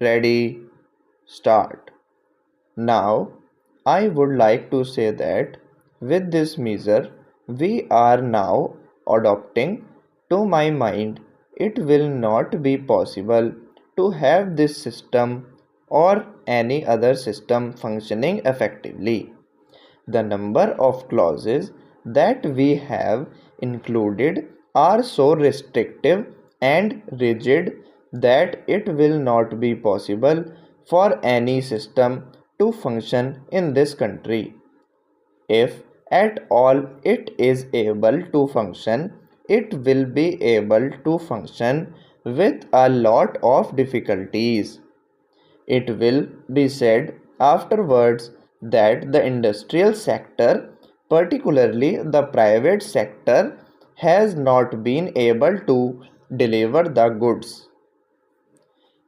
Ready, start. Now, I would like to say that with this measure, we are now adopting. To my mind, it will not be possible to have this system or any other system functioning effectively. The number of clauses that we have included are so restrictive and rigid that it will not be possible for any system to function in this country. If at all it is able to function, it will be able to function with a lot of difficulties. It will be said afterwards that the industrial sector, particularly the private sector, has not been able to deliver the goods.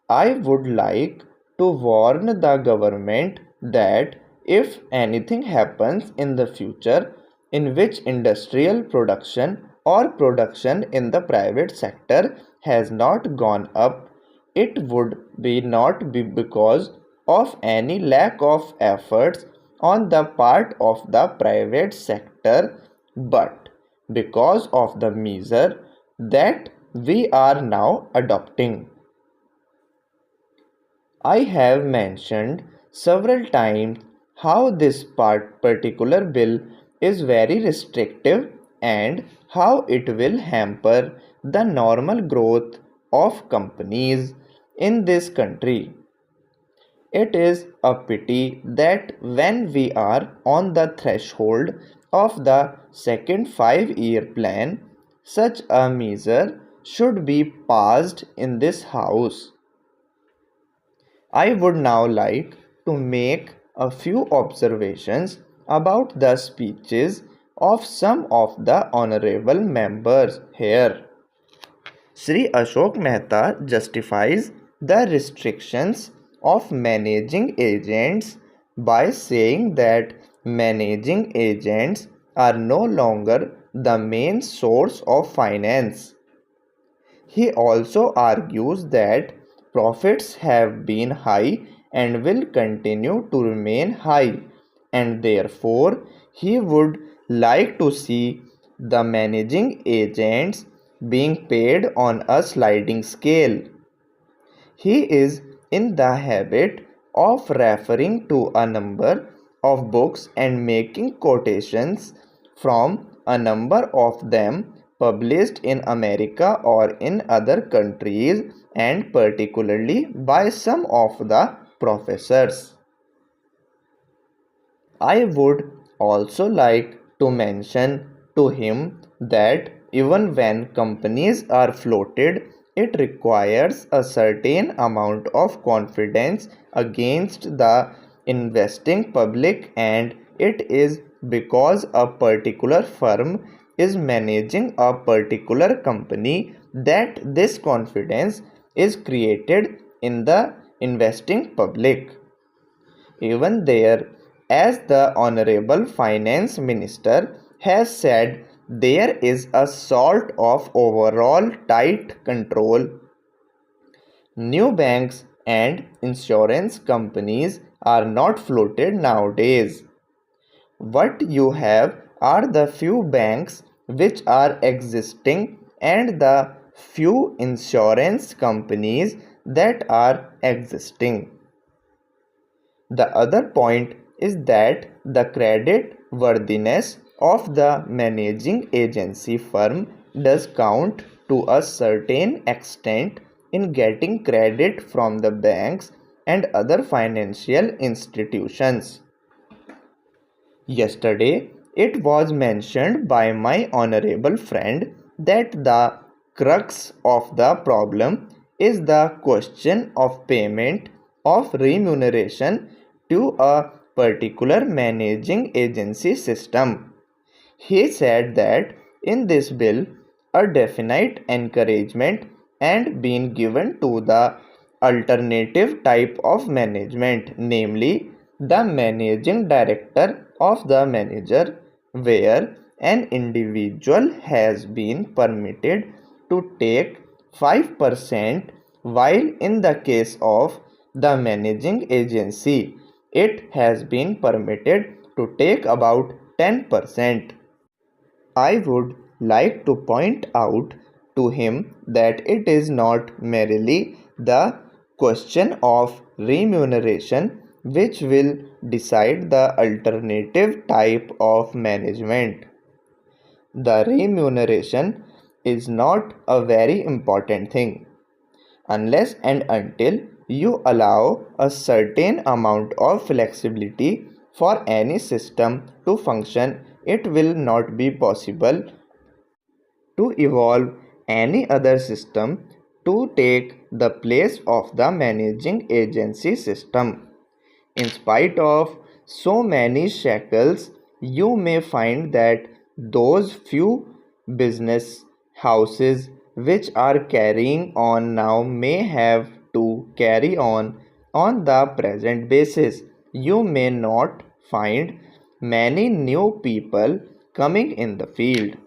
I would like to warn the government that if anything happens in the future in which industrial production or production in the private sector has not gone up, it would be not be because of any lack of efforts on the part of the private sector, but because of the measure that we are now adopting. I have mentioned several times how this particular bill is very restrictive and how it will hamper the normal growth of companies in this country. It is a pity that when we are on the threshold of the second 5-year plan, such a measure should be passed in this house. I would now like to make a few observations about the speeches of some of the honorable members here. Sri Ashok Mehta justifies the restrictions of managing agents by saying that managing agents are no longer the main source of finance. He also argues that profits have been high and will continue to remain high, and therefore he would like to see the managing agents being paid on a sliding scale. He is in the habit of referring to a number of books and making quotations from a number of them published in America or in other countries, and particularly by some of the professors. I would also like to mention to him that even when companies are floated, it requires a certain amount of confidence against the investing public, and it is because a particular firm is managing a particular company that this confidence is created in the investing public. Even there, as the Honorable Finance Minister has said, there is a sort of overall tight control. New banks and insurance companies are not floated nowadays. What you have are the few banks which are existing and the few insurance companies that are existing. The other point is that the credit worthiness of the managing agency firm does count to a certain extent in getting credit from the banks and other financial institutions. Yesterday, it was mentioned by my honorable friend that the crux of the problem is the question of payment of remuneration to a particular managing agency system. He said that in this bill, a definite encouragement and been given to the alternative type of management, namely the managing director of the manager, where an individual has been permitted to take 5%, while in the case of the managing agency, it has been permitted to take about 10%. I would like to point out to him that it is not merely the question of remuneration which will decide the alternative type of management. The remuneration is not a very important thing unless and until you allow a certain amount of flexibility for any system to function. It will not be possible to evolve any other system to take the place of the managing agency system. In spite of so many shackles, you may find that those few business houses which are carrying on now may have to carry on the present basis. You may not find many new people coming in the field.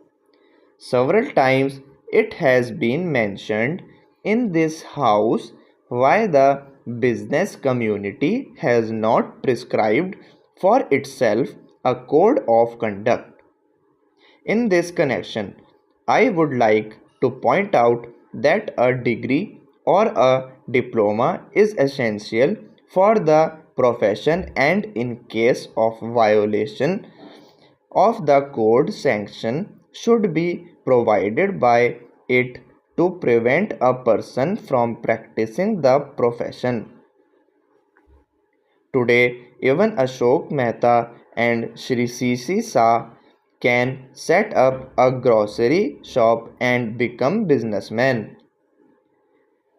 Several times it has been mentioned in this house why the business community has not prescribed for itself a code of conduct. In this connection, I would like to point out that a degree or a diploma is essential for the profession, and in case of violation of the code, sanction should be provided by it to prevent a person from practicing the profession. Today, even Ashok Mehta and Shri C.C. Shah can set up a grocery shop and become businessmen.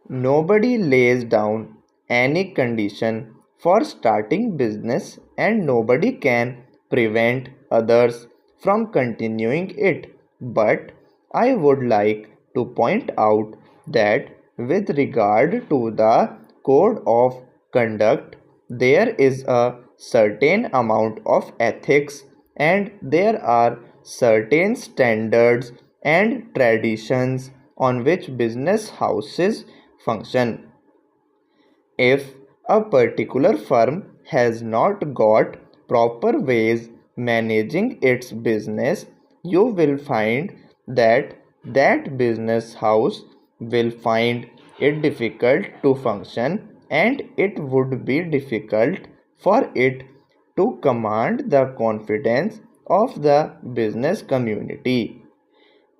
Nobody lays down any condition for starting business, and nobody can prevent others from continuing it. But I would like to point out that with regard to the code of conduct, there is a certain amount of ethics, and there are certain standards and traditions on which business houses function. If a particular firm has not got proper ways managing its business, you will find that that business house will find it difficult to function, and it would be difficult for it to command the confidence of the business community.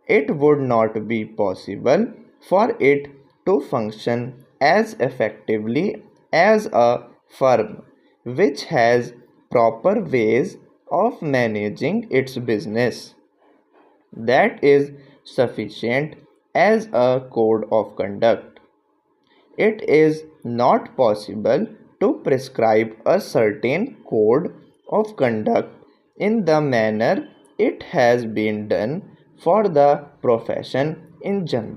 It would not be possible for it to function as effectively as a firm which has proper ways of managing its business. That is sufficient as a code of conduct. It is not possible to prescribe a certain code of conduct in the manner it has been done for the profession in general.